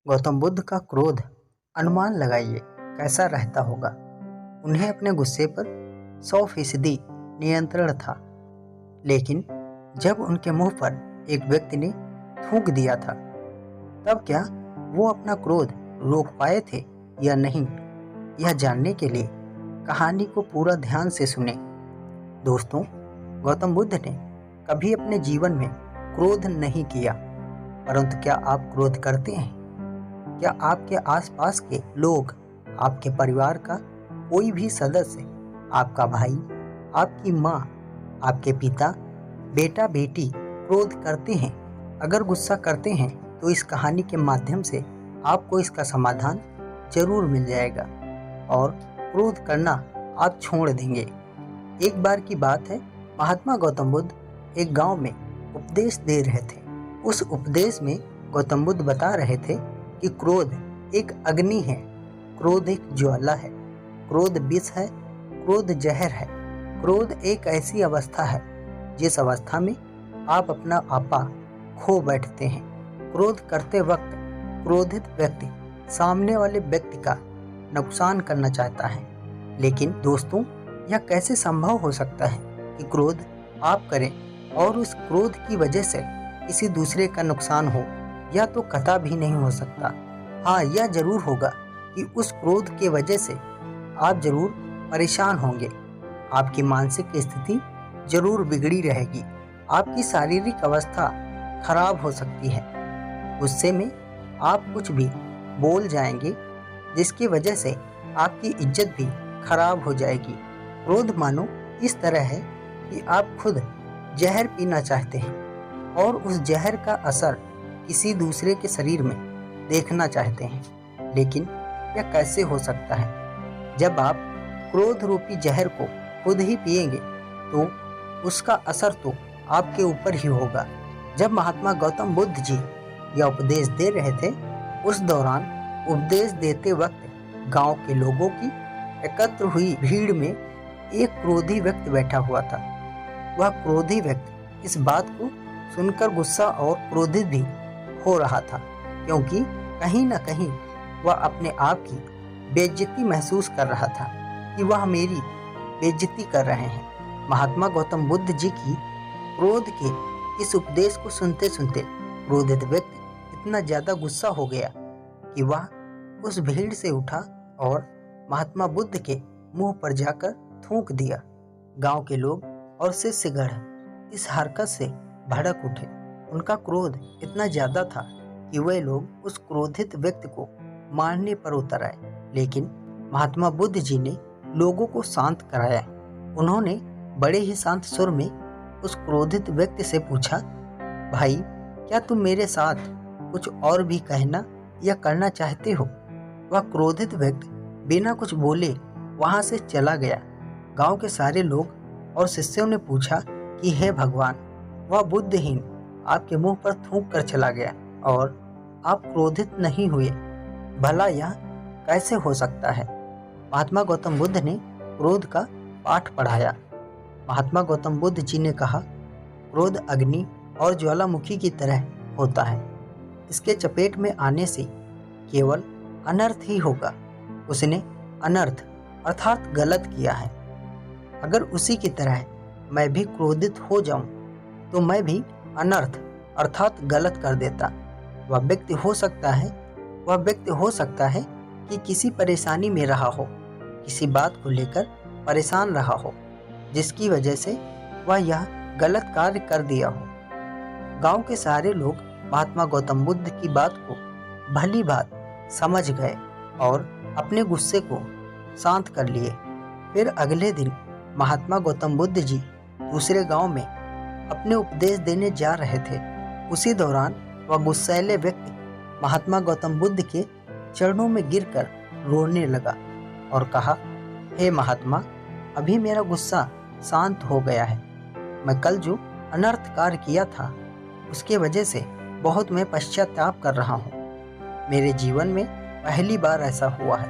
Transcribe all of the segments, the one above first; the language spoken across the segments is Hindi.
गौतम बुद्ध का क्रोध अनुमान लगाइए कैसा रहता होगा। उन्हें अपने गुस्से पर 100% नियंत्रण था, लेकिन जब उनके मुंह पर एक व्यक्ति ने थूक दिया था, तब क्या वो अपना क्रोध रोक पाए थे या नहीं? यह जानने के लिए कहानी को पूरा ध्यान से सुने। दोस्तों, गौतम बुद्ध ने कभी अपने जीवन में क्रोध नहीं किया, परंतु क्या आप क्रोध करते हैं? क्या आपके आसपास के लोग, आपके परिवार का कोई भी सदस्य, आपका भाई, आपकी माँ, आपके पिता, बेटा बेटी क्रोध करते हैं? अगर गुस्सा करते हैं तो इस कहानी के माध्यम से आपको इसका समाधान जरूर मिल जाएगा और क्रोध करना आप छोड़ देंगे। एक बार की बात है, महात्मा गौतम बुद्ध एक गांव में उपदेश दे रहे थे। उस उपदेश में गौतम बुद्ध बता रहे थे कि क्रोध एक अग्नि है, क्रोध एक ज्वाला है, क्रोध विष है, क्रोध जहर है। क्रोध एक ऐसी अवस्था है जिस अवस्था में आप अपना आपा खो बैठते हैं। क्रोध करते वक्त क्रोधित व्यक्ति सामने वाले व्यक्ति का नुकसान करना चाहता है, लेकिन दोस्तों, यह कैसे संभव हो सकता है कि क्रोध आप करें और उस क्रोध की वजह से किसी दूसरे का नुकसान हो? यह तो कतई भी नहीं हो सकता। हाँ, यह जरूर होगा कि उस क्रोध के वजह से आप जरूर परेशान होंगे, आपकी मानसिक स्थिति जरूर बिगड़ी रहेगी, आपकी शारीरिक अवस्था खराब हो सकती है। गुस्से में आप कुछ भी बोल जाएंगे जिसकी वजह से आपकी इज्जत भी खराब हो जाएगी। क्रोध मानो इस तरह है कि आप खुद जहर पीना चाहते हैं और उस जहर का असर किसी दूसरे के शरीर में देखना चाहते हैं, लेकिन यह कैसे हो सकता है? जब आप क्रोध रूपी जहर को खुद ही पिएंगे तो उसका असर तो आपके ऊपर ही होगा। जब महात्मा गौतम बुद्ध जी यह उपदेश दे रहे थे, उस दौरान उपदेश देते वक्त गांव के लोगों की एकत्र हुई भीड़ में एक क्रोधी व्यक्ति बैठा हुआ था। वह क्रोधी व्यक्ति इस बात को सुनकर गुस्सा और क्रोधित भी हो रहा था, क्योंकि कहीं न कहीं वह अपने आप की बेइज्जती महसूस कर रहा था कि वह मेरी बेइज्जती कर रहे हैं। महात्मा गौतम बुद्ध जी की क्रोध के इस उपदेश को सुनते सुनते क्रोधित व्यक्ति इतना ज्यादा गुस्सा हो गया कि वह उस भीड़ से उठा और महात्मा बुद्ध के मुंह पर जाकर थूक दिया। गांव के लोग और शिष्यगण इस हरकत से भड़क उठे। उनका क्रोध इतना ज्यादा था कि वे लोग उस क्रोधित व्यक्ति को मारने पर उतर आए, लेकिन महात्मा बुद्ध जी ने लोगों को शांत कराया। उन्होंने बड़े ही शांत सुर में उस क्रोधित व्यक्ति से पूछा, भाई, क्या तुम मेरे साथ कुछ और भी कहना या करना चाहते हो? वह क्रोधित व्यक्ति बिना कुछ बोले वहां से चला गया। गांव के सारे लोग और शिष्यों ने पूछा कि हे भगवान, वह बुद्धहीन आपके मुंह पर थूक कर चला गया और आप क्रोधित नहीं हुए, भला यह कैसे हो सकता है? महात्मा गौतम बुद्ध ने क्रोध का पाठ पढ़ाया। महात्मा गौतम बुद्ध जी ने कहा, क्रोध अग्नि और ज्वालामुखी की तरह होता है। इसके चपेट में आने से केवल अनर्थ ही होगा। उसने अनर्थ अर्थात गलत किया है। अगर उसी की तरह मैं भी क्रोधित हो जाऊं तो मैं भी अनर्थ अर्थात गलत कर देता। वह व्यक्ति हो सकता है कि किसी परेशानी में रहा हो, किसी बात को लेकर परेशान रहा हो, जिसकी वजह से वह यह गलत कार्य कर दिया हो। गांव के सारे लोग महात्मा गौतम बुद्ध की बात को भली बात समझ गए और अपने गुस्से को शांत कर लिए। फिर अगले दिन महात्मा गौतम बुद्ध जी दूसरे गांव में अपने उपदेश देने जा रहे थे। उसी दौरान वह गुस्सैले व्यक्ति महात्मा गौतम बुद्ध के चरणों में गिरकर रोने लगा और कहा, हे महात्मा, अभी मेरा गुस्सा शांत हो गया है। मैं कल जो अनर्थ कार्य किया था उसके वजह से बहुत मैं पश्चाताप कर रहा हूँ। मेरे जीवन में पहली बार ऐसा हुआ है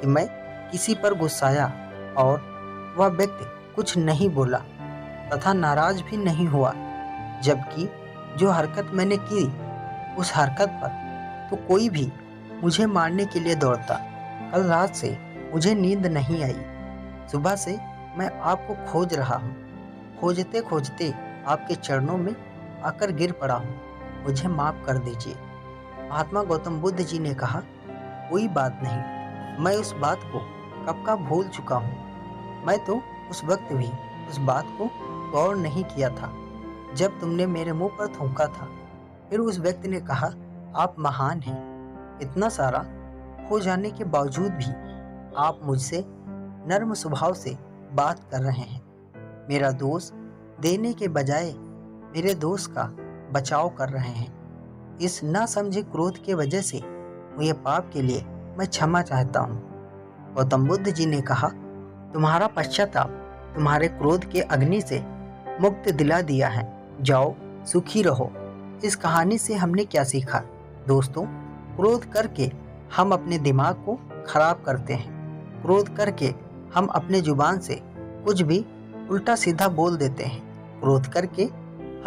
कि मैं किसी पर गुस्साया और वह व्यक्ति कुछ नहीं बोला तथा नाराज भी नहीं हुआ, जबकि जो हरकत मैंने की उस हरकत पर तो कोई भी मुझे मारने के लिए दौड़ता। कल रात से मुझे नींद नहीं आई। सुबह से मैं आपको खोज रहा हूँ। खोजते खोजते आपके चरणों में आकर गिर पड़ा हूँ। मुझे माफ़ कर दीजिए। महात्मा गौतम बुद्ध जी ने कहा, कोई बात नहीं, मैं उस बात को कब का भूल चुका हूँ। मैं तो उस वक्त भी उस बात को गौर नहीं किया था जब तुमने मेरे मुंह पर थूका था। फिर उस व्यक्ति ने कहा, आप महान हैं। इतना सारा हो जाने के बावजूद भी आप मुझसे नर्म स्वभाव से बात कर रहे हैं। मेरा दोष देने के बजाय मेरे दोस्त का बचाव कर रहे हैं। इस ना समझे क्रोध के वजह से हुए पाप के लिए मैं क्षमा चाहता हूँ। गौतम बुद्ध जी ने कहा, तुम्हारा पश्चाताप तुम्हारे क्रोध के अग्नि से मुक्त दिला दिया है। जाओ, सुखी रहो। इस कहानी से हमने क्या सीखा? दोस्तों, क्रोध करके हम अपने दिमाग को खराब करते हैं। क्रोध करके हम अपने जुबान से कुछ भी उल्टा सीधा बोल देते हैं। क्रोध करके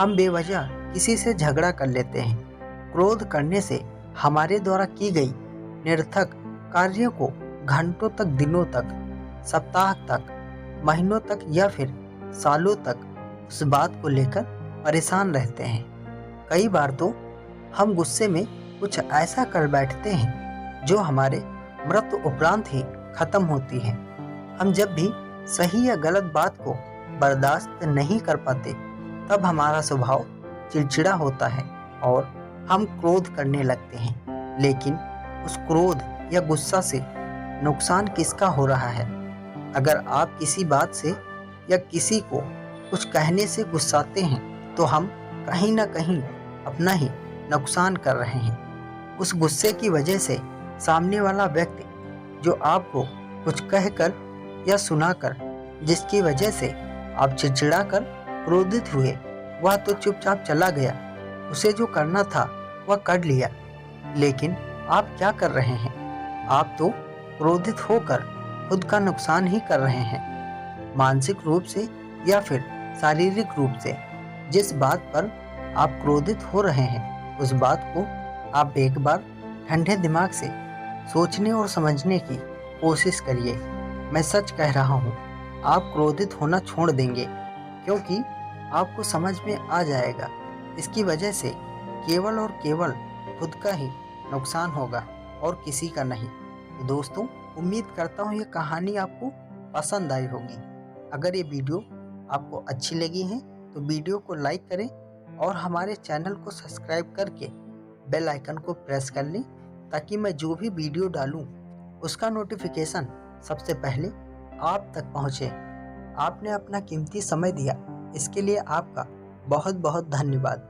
हम बेवजह किसी से झगड़ा कर लेते हैं। क्रोध करने से हमारे द्वारा की गई निरर्थक कार्यों को घंटों तक, दिनों तक, सप्ताह तक, महीनों तक या फिर सालों तक उस बात को लेकर परेशान रहते हैं। कई बार तो हम गुस्से में कुछ ऐसा कर बैठते हैं जो हमारे मृत्यु उपरांत ही खत्म होती है। हम जब भी सही या गलत बात को बर्दाश्त नहीं कर पाते तब हमारा स्वभाव चिड़चिड़ा होता है और हम क्रोध करने लगते हैं। लेकिन उस क्रोध या गुस्सा से नुकसान किसका हो रहा है? अगर आप किसी बात से या किसी को कुछ कहने से गुस्साते हैं तो हम कहीं ना कहीं अपना ही नुकसान कर रहे हैं। उस गुस्से की वजह से सामने वाला व्यक्ति जो आपको कुछ कहकर या सुनाकर, जिसकी वजह से आप चिड़चिड़ा कर क्रोधित हुए, वह तो चुपचाप चला गया। उसे जो करना था वह कर लिया। लेकिन आप क्या कर रहे हैं? आप तो क्रोधित होकर खुद का नुकसान ही कर रहे हैं। मानसिक रूप से या फिर शारीरिक रूप से जिस बात पर आप क्रोधित हो रहे हैं उस बात को आप एक बार ठंडे दिमाग से सोचने और समझने की कोशिश करिए। मैं सच कह रहा हूँ, आप क्रोधित होना छोड़ देंगे क्योंकि आपको समझ में आ जाएगा इसकी वजह से केवल और केवल खुद का ही नुकसान होगा और किसी का नहीं। तो दोस्तों, उम्मीद करता हूँ ये कहानी आपको पसंद आई होगी। अगर ये वीडियो आपको अच्छी लगी है तो वीडियो को लाइक करें और हमारे चैनल को सब्सक्राइब करके बेल आइकन को प्रेस कर लें ताकि मैं जो भी वीडियो डालूं उसका नोटिफिकेशन सबसे पहले आप तक पहुंचे। आपने अपना कीमती समय दिया, इसके लिए आपका बहुत बहुत धन्यवाद।